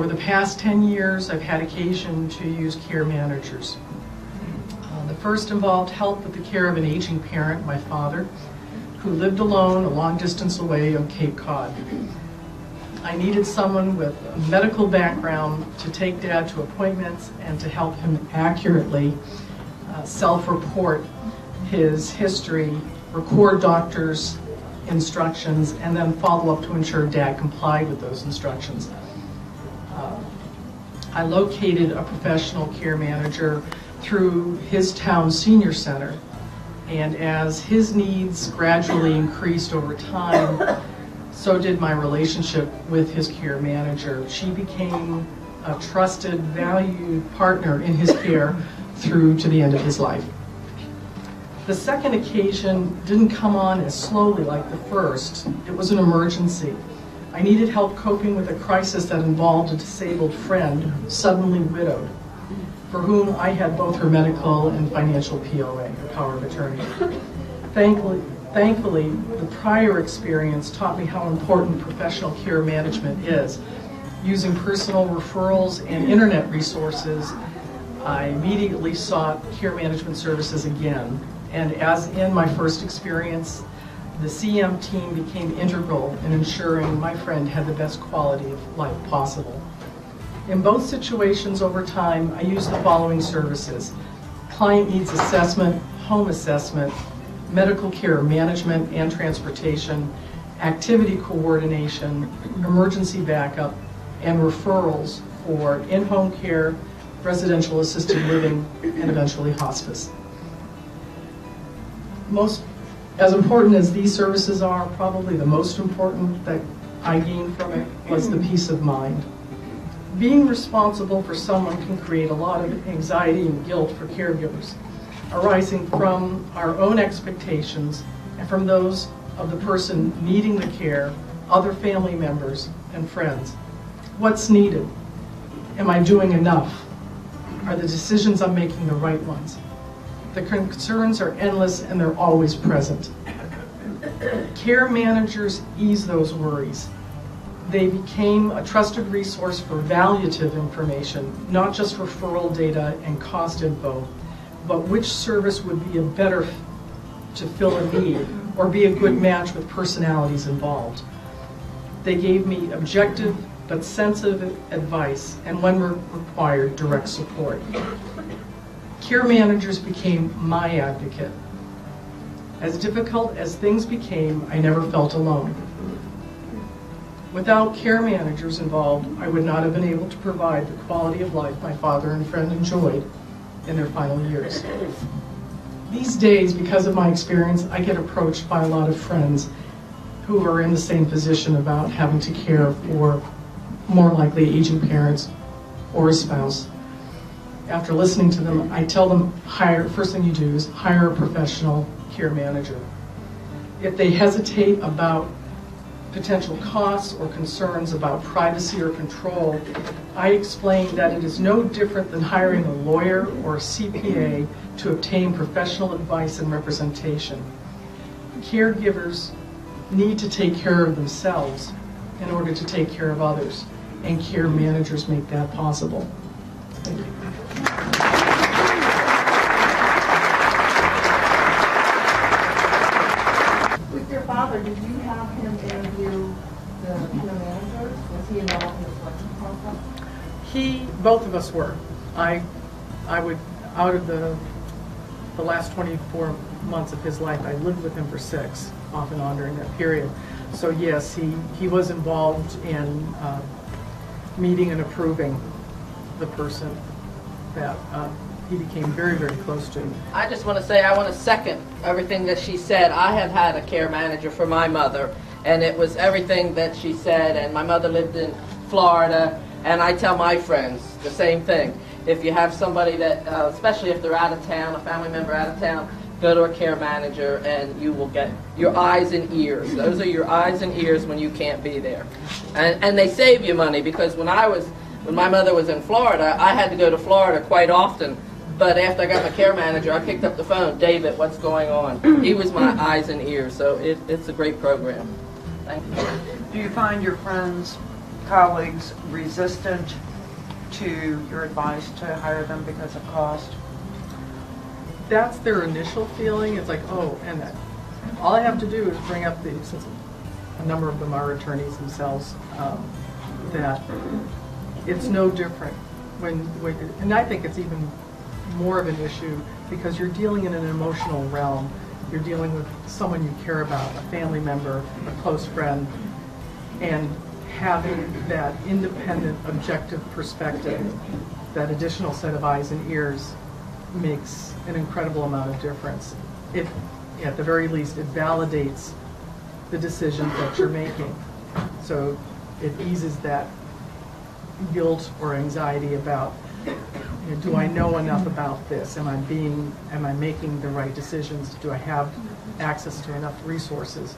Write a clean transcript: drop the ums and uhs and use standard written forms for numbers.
Over the past 10 years, I've had occasion to use care managers. The first involved help with the care of an aging parent, my father, who lived alone a long distance away on Cape Cod. I needed someone with a medical background to take Dad to appointments and to help him accurately self-report his history, record doctor's instructions, and then follow up to ensure Dad complied with those instructions. I located a professional care manager through his town senior center, and as his needs gradually increased over time, so did my relationship with his care manager. She became a trusted, valued partner in his care through to the end of his life. The second occasion didn't come on as slowly like the first. It was an emergency. I needed help coping with a crisis that involved a disabled friend, suddenly widowed, for whom I had both her medical and financial POA, or power of attorney. Thankfully, the prior experience taught me how important professional care management is. Using personal referrals and internet resources, I immediately sought care management services again. And as in my first experience, the CM team became integral in ensuring my friend had the best quality of life possible. In both situations over time, I used the following services: client needs assessment, home assessment, medical care management and transportation, activity coordination, emergency backup, and referrals for in-home care, residential assisted living, and eventually hospice. As important as these services are, probably the most important that I gained from it was the peace of mind. Being responsible for someone can create a lot of anxiety and guilt for caregivers, arising from our own expectations and from those of the person needing the care, other family members, and friends. What's needed? Am I doing enough? Are the decisions I'm making the right ones? The concerns are endless and they're always present. Care managers ease those worries. They became a trusted resource for valuative information, not just referral data and cost info, but which service would be a better to fill a need or be a good match with personalities involved. They gave me objective but sensitive advice and, when required, direct support. Care managers became my advocate. As difficult as things became, I never felt alone. Without care managers involved, I would not have been able to provide the quality of life my father and friend enjoyed in their final years. These days, because of my experience, I get approached by a lot of friends who are in the same position about having to care for more likely aging parents or a spouse. After listening to them, I tell them, first thing you do is hire a professional care manager. If they hesitate about potential costs or concerns about privacy or control, I explain that it is no different than hiring a lawyer or a CPA to obtain professional advice and representation. Caregivers need to take care of themselves in order to take care of others, and care managers make that possible. Thank you. With your father, did you have him interview the care managers? Was he involved in the selection process? Both of us were. I would, out of the last 24 months of his life, I lived with him for 6, off and on during that period. So yes, he was involved in meeting and approving the person that he became very, very close to. I just want to say I want to second everything that she said. I have had a care manager for my mother, and it was everything that she said, and my mother lived in Florida, and I tell my friends the same thing. If you have somebody that, especially if they're out of town, a family member out of town, go to a care manager and you will get your eyes and ears. Those are your eyes and ears when you can't be there. And they save you money, because when my mother was in Florida, I had to go to Florida quite often. But after I got my care manager, I picked up the phone, David, what's going on? He was my eyes and ears, so it's a great program. Thank you. Do you find your friends colleagues resistant to your advice to hire them because of cost? That's their initial feeling. It's like, oh, and that, all I have to do is bring up since a number of them are attorneys themselves, that it's no different and I think it's even more of an issue because you're dealing in an emotional realm. You're dealing with someone you care about, a family member, a close friend, and having that independent, objective perspective, that additional set of eyes and ears makes an incredible amount of difference. It, at the very least, it validates the decisions that you're making. So it eases that guilt or anxiety about, do I know enough about this? Am I making the right decisions? Do I have access to enough resources?